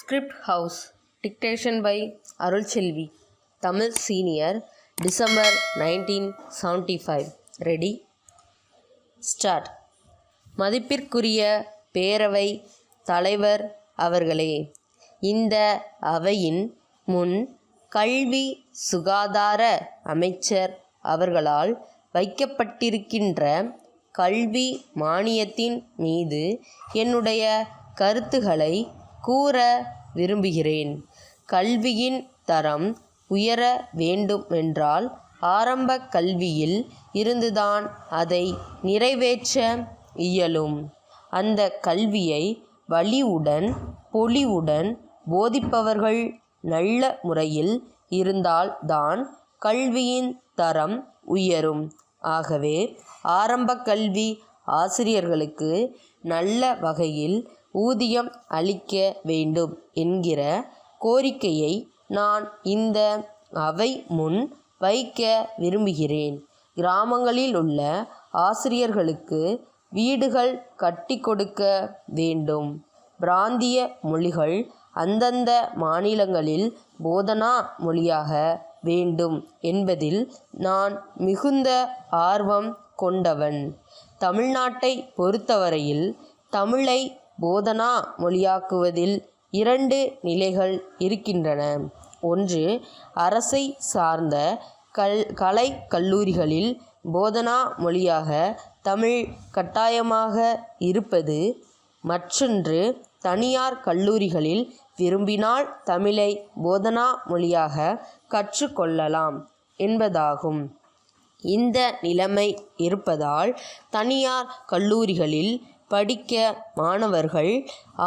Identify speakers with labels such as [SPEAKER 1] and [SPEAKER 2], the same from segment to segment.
[SPEAKER 1] Script House. Dictation by Arulchelvi. Tamil Senior. December 1975. Ready? Start. மதிப்பிற்குரிய பேரவை தலைவர் அவர்களே, இந்த அவையின் முன் கல்வி சுகாதார அமைச்சர் அவர்களால் வைக்கப்பட்டிருக்கின்ற கல்வி மானியத்தின் மீது என்னுடைய கருத்துக்களை கூற விரும்புகிறேன். கல்வியின் தரம் உயர வேண்டுமென்றால் ஆரம்ப கல்வியில் இருந்துதான் அதை நிறைவேற்ற இயலும். அந்த கல்வியை வலிவுடன் பொலிவுடன் போதிப்பவர்கள் நல்ல முறையில் இருந்தால்தான் கல்வியின் தரம் உயரும். ஆகவே ஆரம்ப கல்வி ஆசிரியர்களுக்கு நல்ல வகையில் ஊதியம் அளிக்க வேண்டும் என்கிற கோரிக்கையை நான் இந்த அவை முன் வைக்க விரும்புகிறேன். கிராமங்களில் உள்ள ஆசிரியர்களுக்கு வீடுகள் கட்டி கொடுக்க வேண்டும். பிராந்திய மொழிகள் அந்தந்த மாநிலங்களில் போதனா மொழியாக வேண்டும் என்பதில் நான் மிகுந்த ஆர்வம் கொண்டவன். தமிழ்நாட்டை பொறுத்தவரையில் தமிழை போதனா மொழியாக்குவதில் 2 நிலைகள் இருக்கின்றன. ஒன்று, அரசை சார்ந்த கலை கல்லூரிகளில் போதனா மொழியாக தமிழ் கட்டாயமாக இருப்பது. மற்றொன்று, தனியார் கல்லூரிகளில் விரும்பினால் தமிழை போதனா மொழியாக கற்றுக்கொள்ளலாம் என்பதாகும். இந்த நிலைமை இருப்பதால் தனியார் கல்லூரிகளில் படிக்க மாணவர்கள்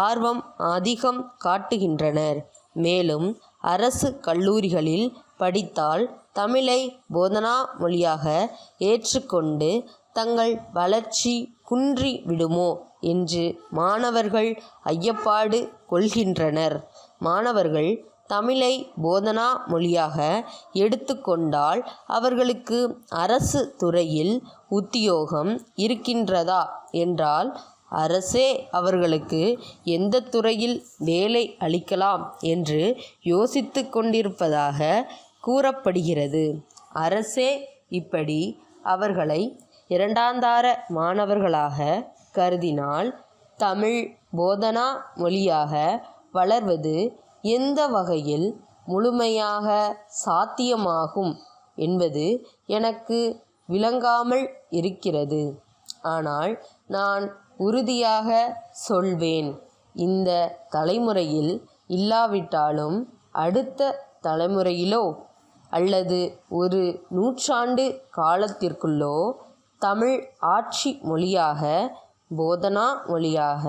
[SPEAKER 1] ஆர்வம் அதிகம் காட்டுகின்றனர். மேலும் அரசு கல்லூரிகளில் படித்தால் தமிழை போதனா மொழியாக ஏற்றுக்கொண்டு தங்கள் வளர்ச்சி குன்றி விடுமோ என்று மாணவர்கள் ஐயப்பாடு கொள்கின்றனர். மாணவர்கள் தமிழை போதனா மொழியாக எடுத்துக்கொண்டால் அவர்களுக்கு அரசு துறையில் உத்தியோகம் இருக்கின்றதா என்றால் அரசே அவர்களுக்கு எந்த துறையில் வேலை அளிக்கலாம் என்று யோசித்து கொண்டிருப்பதாக கூறப்படுகிறது. அரசே இப்படி அவர்களை இரண்டாந்தார மாணவர்களாக கருதினால் தமிழ் போதனா மொழியாக வளர்வது எந்த வகையில் முழுமையாக சாத்தியமாகும் என்பது எனக்கு விளங்காமல் இருக்கிறது. ஆனால் நான் உறுதியாக சொல்வேன், இந்த தலைமுறையில் இல்லாவிட்டாலும் அடுத்த தலைமுறையிலோ அல்லது ஒரு நூற்றாண்டு காலத்திற்குள்ளோ தமிழ் ஆட்சி மொழியாக போதனா மொழியாக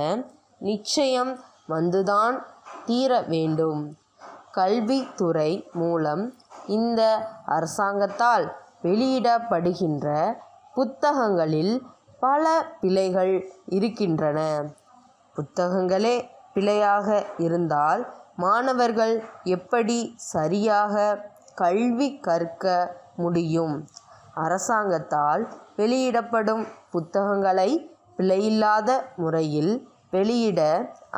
[SPEAKER 1] நிச்சயம் வந்துதான் தீர வேண்டும். கல்வித்துறை மூலம் இந்த அரசாங்கத்தால் வெளியிடப்படுகின்ற புத்தகங்களில் பல பிழைகள் இருக்கின்றன. புத்தகங்களே பிழையாக இருந்தால் மாணவர்கள் எப்படி சரியாக கல்வி கற்க முடியும்? அரசாங்கத்தால் வெளியிடப்படும் புத்தகங்களை பிழையில்லாத முறையில் வெளியிட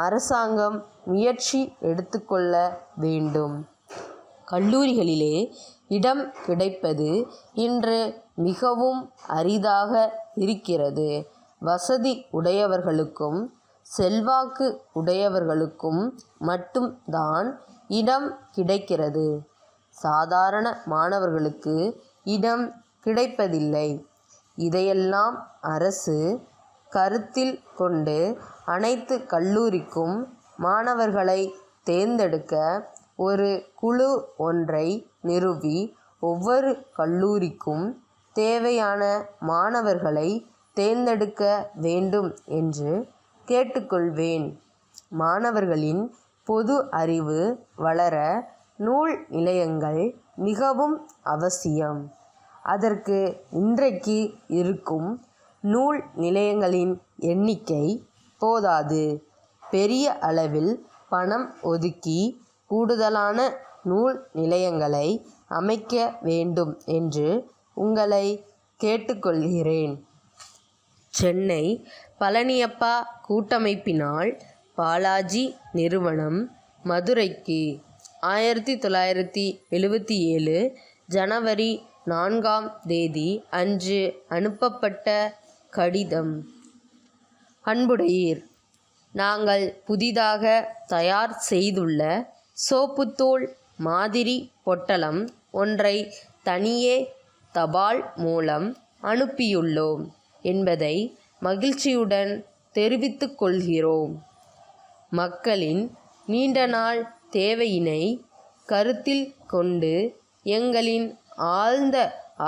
[SPEAKER 1] அரசாங்கம் முயற்சி எடுத்துக்கொள்ள வேண்டும். கல்லூரிகளிலே இடம் கிடைப்பது இன்று மிகவும் அரிதாக இருக்கிறது. வசதி உடையவர்களுக்கும் செல்வாக்கு உடையவர்களுக்கும் மட்டும்தான் இடம் கிடைக்கிறது. சாதாரண மாணவர்களுக்கு இடம் கிடைப்பதில்லை. இதையெல்லாம் அரசு கருத்தில் கொண்டு அனைத்து கல்லூரிக்கும் மாணவர்களை தேர்ந்தெடுக்க ஒரு குழு ஒன்றை நிறுவி ஒவ்வொரு கல்லூரிக்கும் தேவையான மாணவர்களை தேர்ந்தெடுக்க வேண்டும் என்று கேட்டுக்கொள்வேன். மாணவர்களின் பொது அறிவு வளர நூல் நிலையங்கள் மிகவும் அவசியம். அதற்கு இன்றைக்கு இருக்கும் நூல் நிலையங்களின் எண்ணிக்கை போதாது. பெரிய அளவில் பணம் ஒதுக்கி கூடுதலான நூல் நிலையங்களை அமைக்க வேண்டும் என்று உங்களை கேட்டுக்கொள்கிறேன். சென்னை பழனியப்பா கூட்டமைப்பினால் பாலாஜி நிறுவனம் மதுரைக்கு 1977 ஜனவரி 4ஆம் தேதி அன்று அனுப்பப்பட்ட கடிதம். அன்புடையீர், நாங்கள் புதிதாக தயார் செய்துள்ள சோப்புத்தூள் மாதிரி பொட்டலம் ஒன்றை தனியே தபால் மூலம் அனுப்பியுள்ளோம் என்பதை மகிழ்ச்சியுடன் தெரிவித்துக் கொள்கிறோம். மக்களின் நீண்டநாள் தேவையினை கருத்தில் கொண்டு எங்களின் ஆழ்ந்த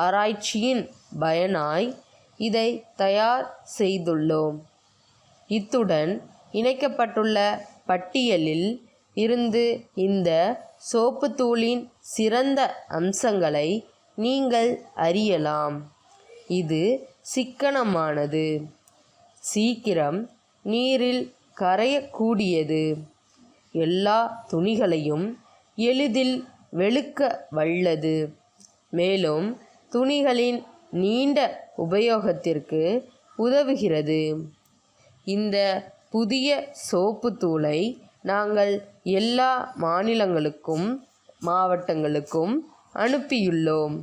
[SPEAKER 1] ஆராய்ச்சியின் பயனாய் இதை தயார் செய்துள்ளோம். இத்துடன் இணைக்கப்பட்டுள்ள பட்டியலில் இருந்து இந்த சோப்புத்தூளின் சிறந்த அம்சங்களை நீங்கள் அறியலாம். இது சிக்கனமானது, சீக்கிரம் நீரில் கரையக்கூடியது, எல்லா துணிகளையும் எளிதில் வெளுக்க வல்லது, மேலும் துணிகளின் நீண்ட உபயோகத்திற்கு உதவுகிறது. இந்த புதிய சோப்புத்தூளை நாங்கள் எல்லா மாநிலங்களுக்கும் மாவட்டங்களுக்கும் அனுப்பியுள்ளோம்.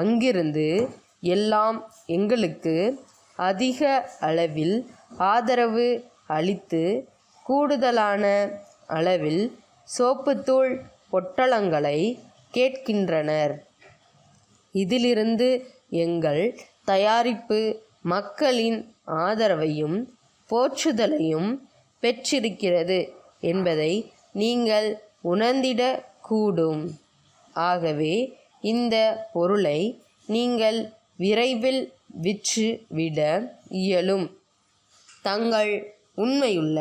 [SPEAKER 1] அங்கிருந்து எல்லாம் எங்களுக்கு அதிக அளவில் ஆதரவு அளித்து கூடுதலான அளவில் சோப்புத்தூள் பொட்டலங்களை கேட்கின்றனர். இதிலிருந்து எங்கள் தயாரிப்பு மக்களின் ஆதரவையும் போற்றுதலையும் பெற்றிருக்கிறது என்பதை நீங்கள் உணர்ந்திடக் கூடும். ஆகவே இந்த பொருளை நீங்கள் விரைவில் விற்று விட இயலும். தங்கள் உண்மையுள்ள